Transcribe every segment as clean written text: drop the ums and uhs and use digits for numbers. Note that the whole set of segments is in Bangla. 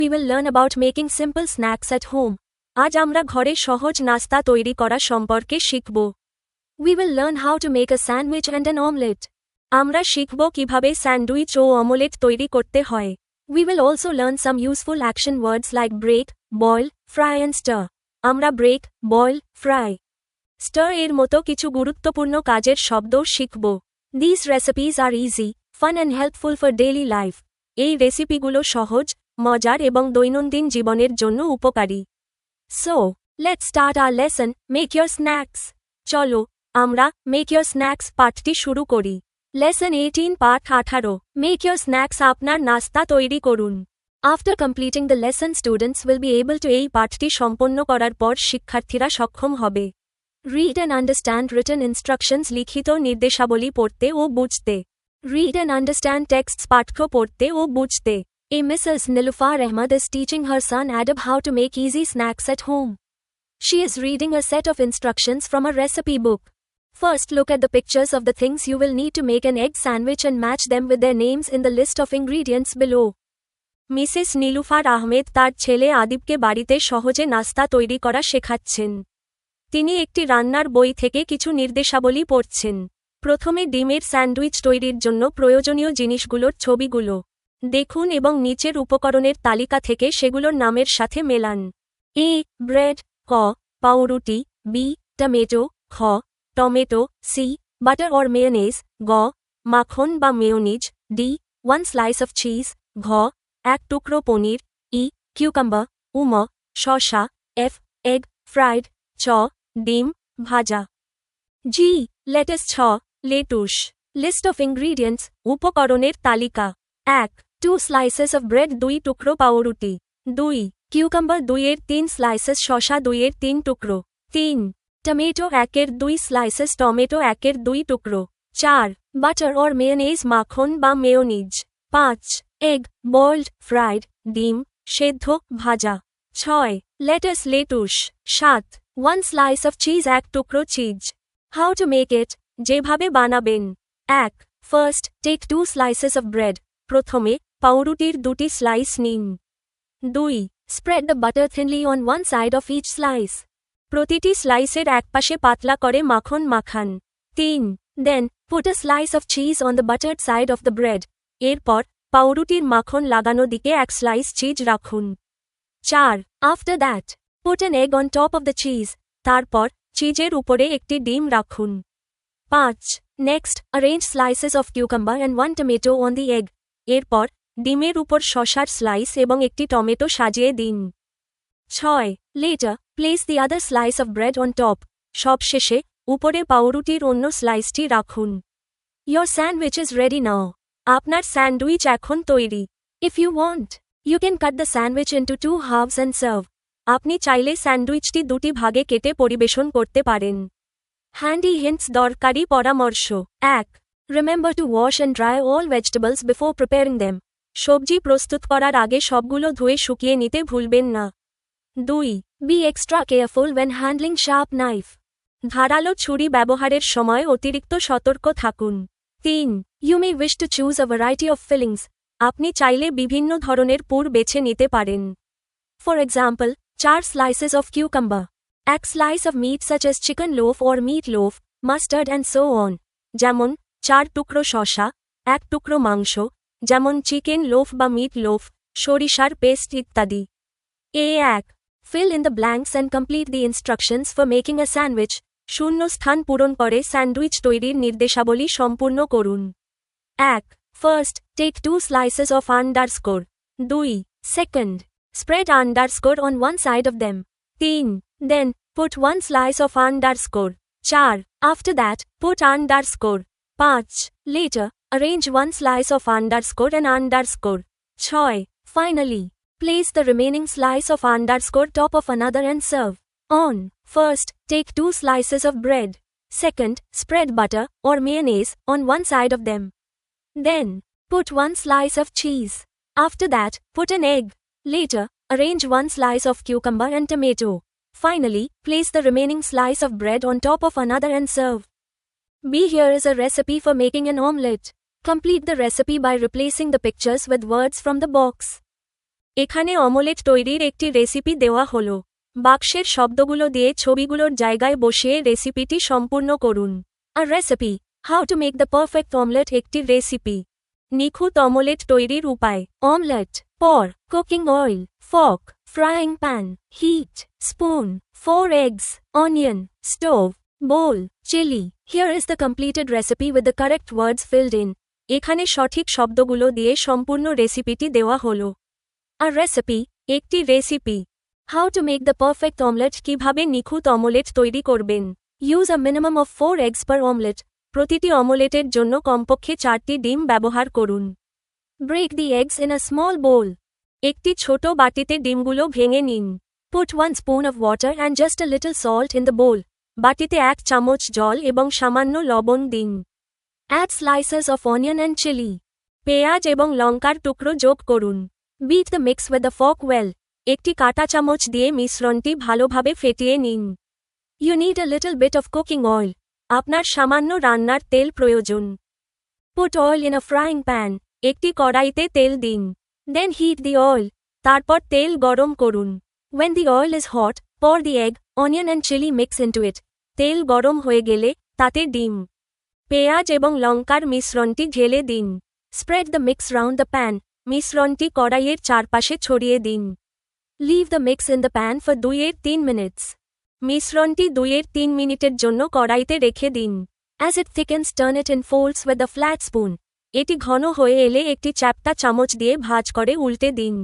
we will learn about making simple snacks at home. আজ আমরা ঘরে সহজ নাস্তা তৈরি করা সম্পর্কে শিখব। We will learn how to make a sandwich and an omelette. আমরা শিখব কিভাবে স্যান্ডউইচ ও অমলেট তৈরি করতে হয়। We will also learn some useful action words like break, boil, fry and stir. আমরা break, boil, fry, stir এর মতো কিছু গুরুত্বপূর্ণ কাজের শব্দও শিখব। These recipes are easy, fun and helpful for daily life. এই রেসিপিগুলো সহজ, মজার এবং দৈনন্দিন জীবনের জন্য উপকারী। So, let's start our lesson, make your snacks. চলো, আমরা make your snacks পাঠটি শুরু করি। Lesson 18 পাঠ 18 Make your snacks আপনার নাস্তা তৈরি করুন। After completing the lesson students will be able to এই পাঠটি সম্পন্ন করার পর শিক্ষার্থীরা সক্ষম হবে। Read and understand written instructions লিখিত নির্দেশাবলী পড়তে ও বুঝতে। Read and understand texts পাঠ্য পড়তে ও বুঝতে। A Mrs. Nilufar Ahmad is teaching her son Adab how to make easy snacks at home. She is reading a set of instructions from a recipe book. First, look at the pictures of the things you will need to make an egg sandwich and match them with their names in the list of ingredients below. Mrs Nilufar Ahmed তার ছেলে আদিবকে বাড়িতে সহজে নাস্তা তৈরি করা শেখাচ্ছেন। তিনি একটি রান্নার বই থেকে কিছু নির্দেশাবলী পড়ছেন। প্রথমে ডিমের স্যান্ডউইচ তৈরির জন্য প্রয়োজনীয় জিনিসগুলোর ছবিগুলো দেখুন এবং নিচের উপকরণের তালিকা থেকে সেগুলোর নামের সাথে মেলান। এ ব্রেড, ক পাউরুটি, বি টমেটো, খ টমেটো, সি বাটার অর মেয়োনেজ, গ মাখন বা mayonnaise, D 1 slice of cheese, ঘ 1 টুকরো পনির, ই কিউকাম্বার, উম শসা, এফ এগ ফ্রাইড, চ ডিম ভাজা, জি লেটাস, ছ লেটুস। লিস্ট অফ ইনগ্রিডিয়েন্টস উপকরণের তালিকা। 1 2 স্লাইসেস অফ ব্রেড 2 টুকরো পাউরুটি, 2 কিউকাম্বার 2 এর 3 স্লাইসেস শসা 2 এর 3 টুকরো, 3 টমেটো 1 এর 2 স্লাইসেস টমেটো 1 এর 2 টুকরো, 4 বাটার অর মেয়োনেজ মাখন বা মেয়োনিজ, 5 এগ বয়েলড ফ্রাইড ডিম সেদ্ধ ভাজা, 6 lettuce lettuce, 7 1 slice of cheese 1 টুকরো cheese. How to make it যেভাবে বানাবেন। 1 first take 2 slices of bread প্রথমে পাউরুটির 2টি স্লাইস নিন। 2 spread the butter thinly on one side of each slice প্রতিটি স্লাইসের একপাশে পাতলা করে মাখন মাখান। 3 then put a slice of cheese on the buttered side of the bread এরপর পাউরুটির মাখন লাগানো দিকে 1 স্লাইস চিজ রাখুন। 4 after that put an egg on top of the cheese তারপর চিজের উপরে একটি ডিম রাখুন। 5 next arrange slices of cucumber and 1 tomato on the egg এরপর ডিমের উপর শসার স্লাইস এবং একটি টমেটো সাজিয়ে দিন। 6 later place the other slice of bread on top সবশেষে উপরে পাউরুটির অন্য স্লাইসটি রাখুন। Your sandwich is ready now আপনার স্যান্ডউইচ এখন তৈরি। If you want you can cut the sandwich into 2 halves and serve আপনি চাইলে স্যান্ডউইচটি 2টি ভাগে কেটে পরিবেশন করতে পারেন। হ্যান্ডি হিন্টস দরকারি পরামর্শ। 1 remember to wash and dry all vegetables before preparing them সবজি প্রস্তুত করার আগে সবগুলো ধুয়ে শুকিয়ে নিতে ভুলবেন না। 2 be extra careful when handling sharp knife ধারালো ছুরি ব্যবহারের সময় অতিরিক্ত সতর্ক থাকুন। 3 you may wish to choose a variety of fillings আপনি চাইলে বিভিন্ন ধরনের পুর বেছে নিতে পারেন। For example 4 slices of cucumber 1 slice of meat such as chicken loaf or meat loaf mustard and so on যেমন 4 টুকরো শসা 1 টুকরো মাংস যেমন চিকেন লোফ বা মিট লোফ সরিষার পেস্ট ইত্যাদি। এ 1 fill in the blanks and complete the instructions for making a sandwich শূন্য স্থান পূরণ করে স্যান্ডউইচ তৈরির নির্দেশাবলী সম্পূর্ণ করুন। 1 first take 2 slices of underscore 2 second spread underscore on one side of them. 3 then put 1 slice of underscore. 4 after that put underscore. 5 later arrange 1 slice of underscore and underscore. 6 finally place the remaining slice of underscore top of another and serve. On first take 2 slices of bread. Second spread butter or mayonnaise on one side of them. Then put 1 slice of cheese. After that put an egg. Later, arrange 1 slice of cucumber and tomato. Finally, place the remaining slice of bread on top of another and serve. B. Here is a recipe for making an omelette. Complete the recipe by replacing the pictures with words from the box. এখানে অমলেট তৈরির একটি রেসিপি দেওয়া হলো। বাক্সের শব্দগুলো দিয়ে ছবিগুলোর জায়গায় বসিয়ে রেসিপিটি সম্পূর্ণ করুন। A recipe, how to make the perfect omelette. একটি রেসিপি। নিখুঁত অমলেট তৈরির উপায়। অমলেট, পর, cooking oil, fork, frying pan, heat, spoon, 4 eggs, onion, stove, bowl, chili. Here is the completed recipe with the correct words filled in. এখানে সঠিক শব্দগুলো দিয়ে সম্পূর্ণ রেসিপিটি দেওয়া হলো। A recipe, একটি recipe. How to make the perfect omelette, কিভাবে নিখুঁত অমলেট তৈরি করবেন। Use a minimum of 4 eggs per omelette. প্রতিটি অমলেটের জন্য কমপক্ষে 4টি ডিম ব্যবহার করুন। Break the eggs in a small bowl. একটি ছোট বাটিতে ডিমগুলো ভেঙে নিন। Put 1 spoon of water and just a little salt in the bowl. বাটিতে 1 চামচ জল এবং সামান্য লবণ দিন। Add slices of onion and chili. পেঁয়াজ এবং লঙ্কার টুকরো যোগ করুন। Beat the mix with a fork well. একটি কাঁটা চামচ দিয়ে মিশ্রণটি ভালোভাবে ফেটিয়ে নিন। You need a little bit of cooking oil. আপনার সামান্য রান্নার তেল প্রয়োজন। Put oil in a frying pan. একটি কড়াইতে তেল দিন। Then heat the oil. তারপর তেল গরম করুন। When the oil is hot, pour the egg, onion and chili mix into it. তেল গরম হয়ে গেলে তাতে ডিম, পেঁয়াজ এবং লঙ্কার মিশ্রণটি ঢেলে দিন। Spread the mix round the pan. মিশ্রণটি কড়াইয়ের চারপাশে ছড়িয়ে দিন। Leave the mix in the pan for 2-3 minutes. মিশ্রণটি 2-3 মিনিটের জন্য কড়াইতে রেখে দিন। As it thickens, turn it in folds with a flat spoon. এটি ঘন হয়ে এলে একটি চ্যাপ্টা চামচ দিয়ে ভাঁজ করে উল্টে দিন।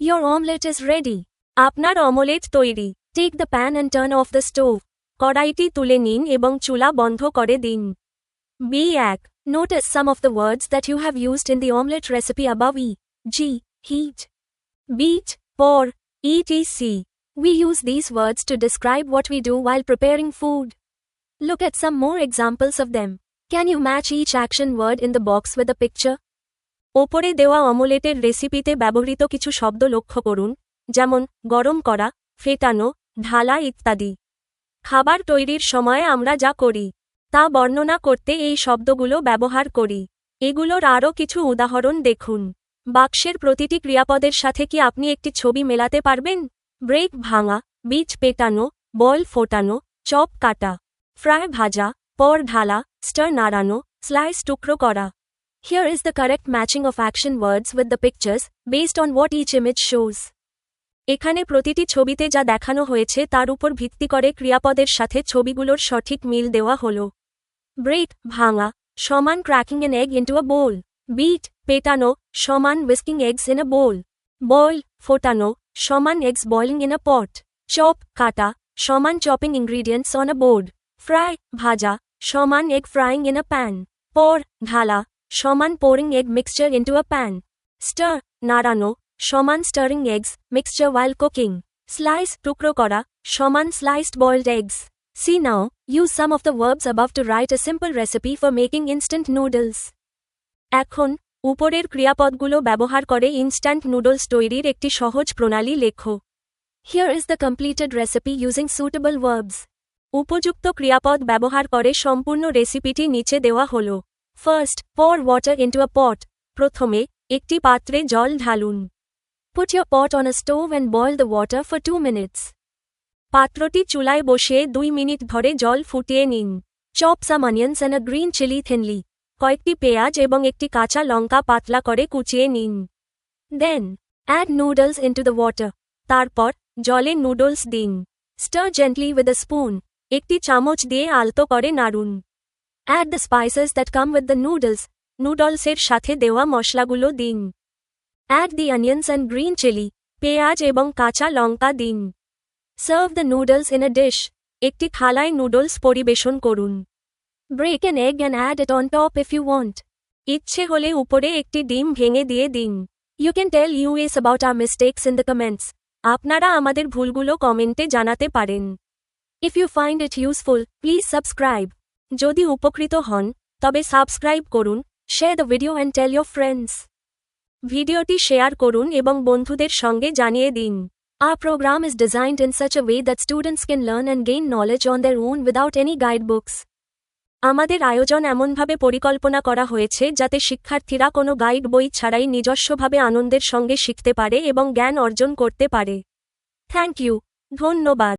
Your omelette is ready. আপনার অমলেট তৈরি। Take the pan and turn off the stove. কড়াইটি তুলে নিন এবং চুলা বন্ধ করে দিন। B1. Notice some of the words that you have used in the omelette recipe above. E.g. heat, beat, pour, etc. We use these words to describe what we do while preparing food. Look at some more examples of them. Can you match each action word in the box with a picture? ওপরে দেওয়া অমলেটের রেসিপিতে ব্যবহৃত কিছু শব্দ লক্ষ্য করুন, যেমন গরম করা, ফেটানো, ঢালা ইত্যাদি। খাবার তৈরির সময় আমরা যা করি তা বর্ণনা করতে এই শব্দগুলো ব্যবহার করি। এগুলোর আরও কিছু উদাহরণ দেখুন। বাক্সের প্রতিটি ক্রিয়াপদের সাথে কি আপনি একটি ছবি মেলাতে পারবেন? ব্রেক ভাঙা, বীজ পেটানো, বয়েল ফোটানো, চপ কাটা, ফ্রাই ভাজা, পর ঢালা, স্টার নাড়ানো, স্লাইস টুকরো করা। Here is the correct matching of action words with the pictures, based on what each image shows. এখানে প্রতিটি ছবিতে যা দেখানো হয়েছে তার উপর ভিত্তি করে ক্রিয়াপদের সাথে ছবিগুলোর সঠিক মিল দেওয়া হলো। ব্রেক ভাঙা সমান ক্র্যাকিং an egg into a bowl. Beat পেটানো সমান whiskling eggs in a bowl. Boil ফোটানো সমান eggs boiling in a pot. Chop কাটা সমান chopping ingredients on a board. Fry ভাজা সমান egg frying in a pan. পর ঢালা সমান pouring egg mixture into a pan. Star নাড়ানো সমান stirring eggs mixture while cooking. Slice টুকরো করা সমান sliced boiled eggs. See now, use some of the verbs above to write a simple recipe for making instant noodles. এখন উপরের ক্রিয়াপদগুলো ব্যবহার করে ইনস্ট্যান্ট নুডলস তৈরির একটি সহজ প্রণালী লেখো। Here is the completed recipe using suitable verbs. উপযুক্ত ক্রিয়াপদ ব্যবহার করে সম্পূর্ণ রেসিপিটি নিচে দেওয়া হলো। First, pour water into a pot. প্রথমে একটি পাত্রে জল ঢালুন। Put your pot on a stove and boil the water for 2 minutes. পাত্রটি চুলায় বসিয়ে 2 মিনিট ধরে জল ফুটিয়ে নিন। Chop some onions and a green chili thinly. কয়েকটি পেঁয়াজ এবং একটি কাঁচা লঙ্কা পাতলা করে কুচিয়ে নিন। Then, add noodles into the water. তারপর জলে নুডলস দিন। Stir gently with a spoon. একটি চামচ দিয়ে আলতো করে নাড়ুন। Add the spices that come with the noodles. নুডলসের সাথে দেওয়া মশলাগুলো দিন। Add the onions and green chili. পেঁয়াজ এবং কাঁচা লঙ্কা দিন। Serve the noodles in a dish. একটি থালায় নুডলস পরিবেশন করুন। Break an egg and add it on top if you want. ইচ্ছে হলে উপরে একটি ডিম ভেঙে দিয়ে দিন। You can tell us about our mistakes in the comments. আপনারা আমাদের ভুলগুলো কমেন্টে জানাতে পারেন। If you find it useful, please subscribe. যদি উপকৃত হন তবে সাবস্ক্রাইব করুন, share the video and tell your friends. ভিডিওটি শেয়ার করুন এবং বন্ধুদের সঙ্গে জানিয়ে দিন। Our program is designed in such a way that students can learn and gain knowledge on their own without any guidebooks. আমাদের আয়োজন এমনভাবে পরিকল্পনা করা হয়েছে যাতে শিক্ষার্থীরা কোনো গাইড বই ছাড়াই নিজস্বভাবে আনন্দের সঙ্গে শিখতে পারে এবং জ্ঞান অর্জন করতে পারে। Thank you. ধন্যবাদ।